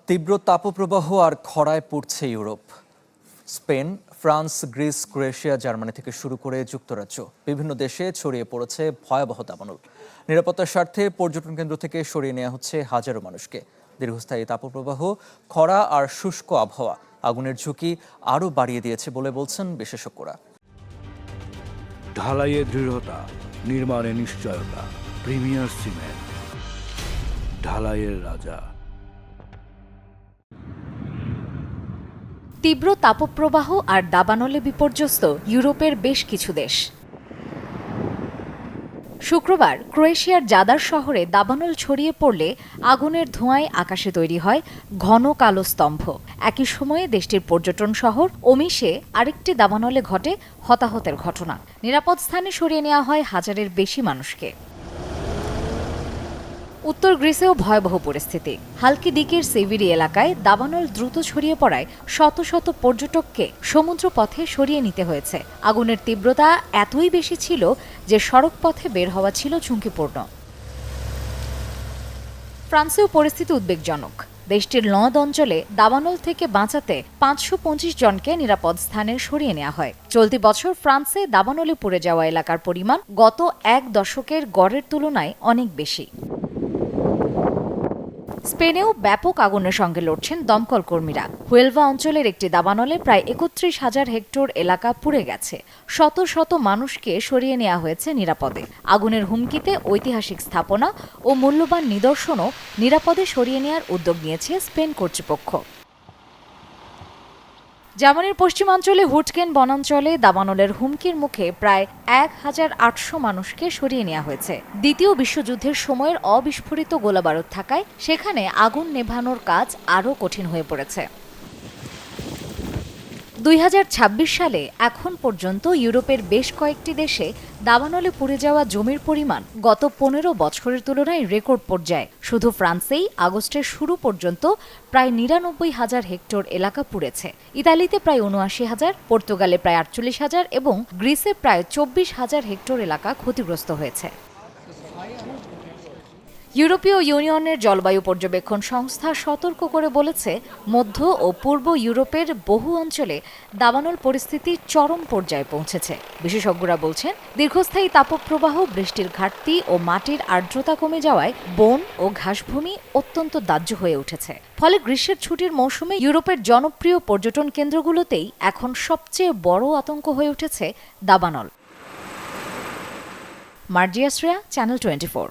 তীব্র তাপপ্রবাহ আর খরায় পড়ছে Europe. Spain, France, Greece, Croatia, Germany থেকে শুরু করে যুক্তরাজ্য বিভিন্ন দেশে ছড়িয়ে পড়েছে ভয়াবহ দাবানল। নিরাপত্তার স্বার্থে পর্যটন কেন্দ্র থেকে সরিয়ে নেওয়া হচ্ছে হাজারো মানুষকে। দীর্ঘস্থায়ী তাপপ্রবাহ, খরা আর শুষ্ক আবহাওয়া আগুনের ঝুঁকি আরও বাড়িয়ে দিয়েছে বলে বলছেন বিশেষজ্ঞরা। ঢালাইয়ে দৃঢ়তা, নির্মাণে নিশ্চয়তা। প্রিমিয়ার সিমেন্ট, ঢালাইয়ের রাজা। তীব্র তাপপ্রবাহ আর দাবানলে বিপর্যস্ত ইউরোপের বেশ কিছু দেশ। শুক্রবার ক্রোয়েশিয়ার জাদার শহরে দাবানল ছড়িয়ে পড়লে আগুনের ধোঁয়ায় আকাশে তৈরি হয় ঘন কালো স্তম্ভ। একই সময়ে দেশটির পর্যটন শহর ওমিশে আরেকটি দাবানলে ঘটে হতাহতের ঘটনা। নিরাপদ স্থানে সরিয়ে নেওয়া হয় হাজারের বেশি মানুষকে। উত্তর গ্রিসেও ভয়াবহ পরিস্থিতি। হালকিদিকের সেভিরি এলাকায় দাবানল দ্রুত ছড়িয়ে পড়ায় শত শত পর্যটককে সমুদ্রপথে সরিয়ে নিতে হয়েছে। আগুনের তীব্রতা এতই বেশি ছিল যে সড়ক পথে বের হওয়া ছিল ঝুঁকিপূর্ণ। ফ্রান্সেও পরিস্থিতি উদ্বেগজনক। দেশটির লঁদ অঞ্চলে দাবানল থেকে বাঁচাতে 525 জনকে নিরাপদ স্থানে সরিয়ে নেওয়া হয়। চলতি বছর ফ্রান্সে দাবানলে পুড়ে যাওয়া এলাকার পরিমাণ গত এক দশকের গড়ের তুলনায় অনেক বেশি। স্পেনেও ব্যাপক আগুনের সঙ্গে লড়ছেন দমকল কর্মীরা। হুয়েলভা অঞ্চলের একটি দাবানলে প্রায় 31,000 হেক্টর এলাকা পুড়ে গেছে। শত শত মানুষকে সরিয়ে নেওয়া হয়েছে নিরাপদে। আগুনের হুমকিতে ঐতিহাসিক স্থাপনা ও মূল্যবান নিদর্শনও নিরাপদে সরিয়ে নেওয়ার উদ্যোগ নিয়েছে স্পেন কর্তৃপক্ষ। জার্মানির পশ্চিমাঞ্চলে হুটকেন বনাঞ্চলে দাবানলের হুমকির মুখে প্রায় 1,800 মানুষকে সরিয়ে নেওয়া হয়েছে। দ্বিতীয় বিশ্বযুদ্ধের সময়ের অবিস্ফোরিত গোলাবারুদ থাকায় সেখানে আগুন নেভানোর কাজ আরও কঠিন হয়ে পড়েছে। 2026 সালে এখন পর্যন্ত ইউরোপের বেশ কয়েকটি দেশে দাবানলে পুড়ে যাওয়া জমির পরিমাণ গত 15 বছরের তুলনায় রেকর্ড পর্যায়ে। শুধু ফ্রান্সেই আগস্টের শুরু পর্যন্ত প্রায় 99,000 হেক্টর এলাকা পুড়েছে। ইতালিতে প্রায় 79,000, পর্তুগালে প্রায় 48,000 এবং গ্রিসে প্রায় 24,000 হেক্টর এলাকা ক্ষতিগ্রস্ত হয়েছে। ইউরোপীয় ইউনিয়নের জলবায়ু পর্যবেক্ষণ সংস্থা সতর্ক করে বলেছে, মধ্য ও পূর্ব ইউরোপের বহু অঞ্চলে দাবানল পরিস্থিতি চরম পর্যায়ে পৌঁছেছে। বিশেষজ্ঞরা বলছেন, দীর্ঘস্থায়ী তাপপ্রবাহ, বৃষ্টির ঘাটতি ও মাটির আর্দ্রতা কমে যাওয়ায় বন ও ঘাসভূমি অত্যন্ত দাহ্য হয়ে উঠেছে। ফলে গ্রীষ্মের ছুটির মৌসুমে ইউরোপের জনপ্রিয় পর্যটন কেন্দ্রগুলোতেই এখন সবচেয়ে বড় আতঙ্ক হয়ে উঠেছে দাবানল। মার্জিয়া শ্রেয়া, চ্যানেল 24।